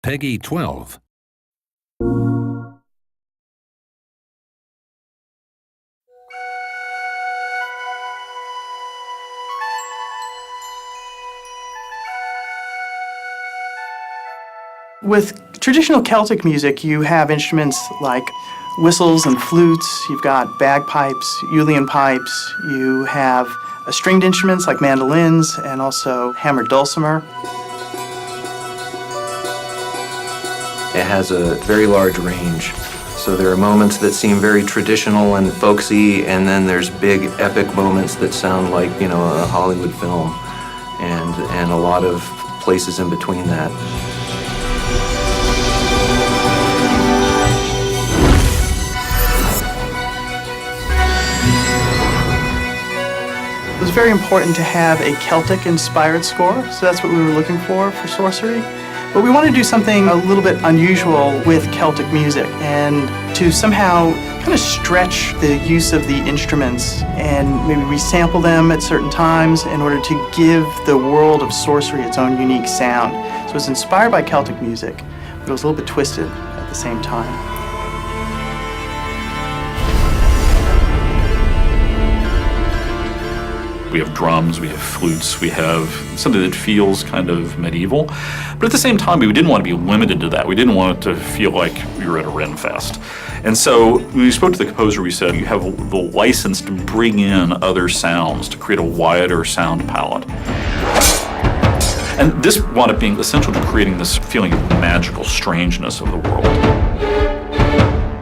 Peggy 12. With traditional Celtic music, you have instruments like whistles and flutes, you've got bagpipes, Uilleann pipes, you have stringed instruments like mandolins and also hammered dulcimer. It has a very large range. So there are moments that seem very traditional and folksy, and then there's big epic moments that sound like, you know, a Hollywood film, and a lot of places in between that. It was very important to have a Celtic-inspired score, so that's what we were looking for sorcery. But we wanted to do something a little bit unusual with Celtic music and to somehow kind of stretch the use of the instruments and maybe resample them at certain times in order to give the world of sorcery its own unique sound. So it was inspired by Celtic music, but it was a little bit twisted at the same time. We have drums, we have flutes, we have something that feels kind of medieval. But at the same time, we didn't want to be limited to that. We didn't want it to feel like we were at a Ren Fest. And so when we spoke to the composer, we said, you have the license to bring in other sounds, to create a wider sound palette. And this wound up being essential to creating this feeling of magical strangeness of the world.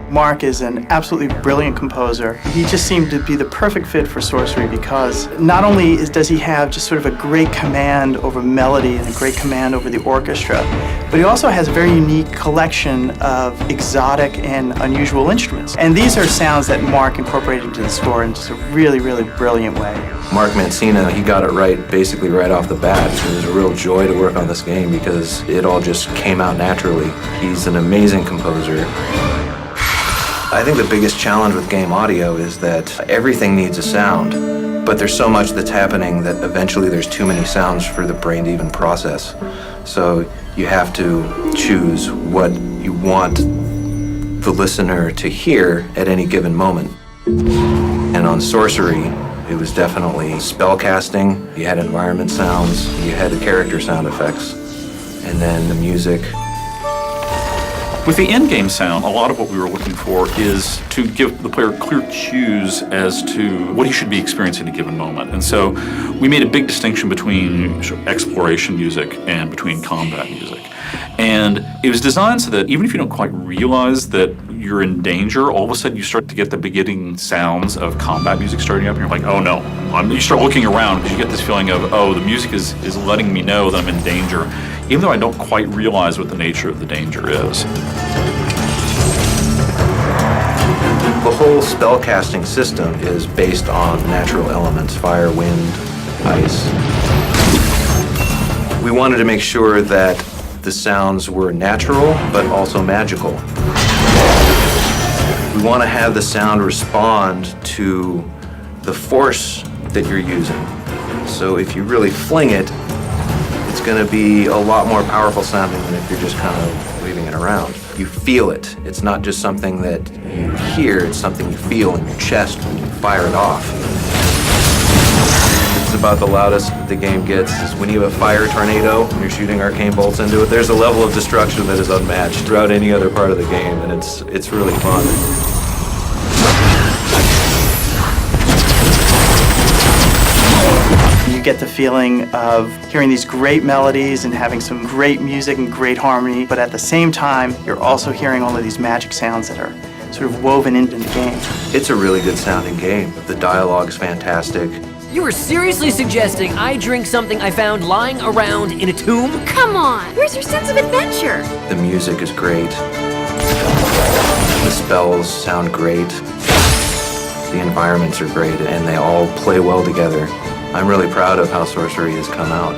Mark is an absolutely brilliant composer. He just seemed to be the perfect fit for sorcery because not only does he have just sort of a great command over melody and a great command over the orchestra, but he also has a very unique collection of exotic and unusual instruments. And these are sounds that Mark incorporated into the score in just a really, really brilliant way. Mark Mancina, he got it right basically right off the bat. It was a real joy to work on this game because it all just came out naturally. He's an amazing composer. I think the biggest challenge with game audio is that everything needs a sound, but there's so much that's happening that eventually there's too many sounds for the brain to even process. So you have to choose what you want the listener to hear at any given moment. And on sorcery, it was definitely spell casting. You had environment sounds, you had the character sound effects, and then the music. With the end-game sound, a lot of what we were looking for is to give the player clear cues as to what he should be experiencing at a given moment. And so we made a big distinction between exploration music and between combat music. And it was designed so that even if you don't quite realize that you're in danger, all of a sudden you start to get the beginning sounds of combat music starting up, and you're like, oh no. You start looking around because you get this feeling of, oh, the music is letting me know that I'm in danger, even though I don't quite realize what the nature of the danger is. The whole spellcasting system is based on natural elements, fire, wind, ice. We wanted to make sure that the sounds were natural, but also magical. We want to have the sound respond to the force that you're using. So if you really fling it, it's going to be a lot more powerful sounding than if you're just kind of waving it around. You feel it. It's not just something that you hear, it's something you feel in your chest when you fire it off. It's about the loudest the game gets is when you have a fire tornado and you're shooting arcane bolts into it. There's a level of destruction that is unmatched throughout any other part of the game, and it's really fun. You get the feeling of hearing these great melodies and having some great music and great harmony, but at the same time, you're also hearing all of these magic sounds that are sort of woven into the game. It's a really good sounding game. The dialogue's fantastic. You are seriously suggesting I drink something I found lying around in a tomb? Come on, where's your sense of adventure? The music is great. The spells sound great. The environments are great, and they all play well together. I'm really proud of how sorcery has come out.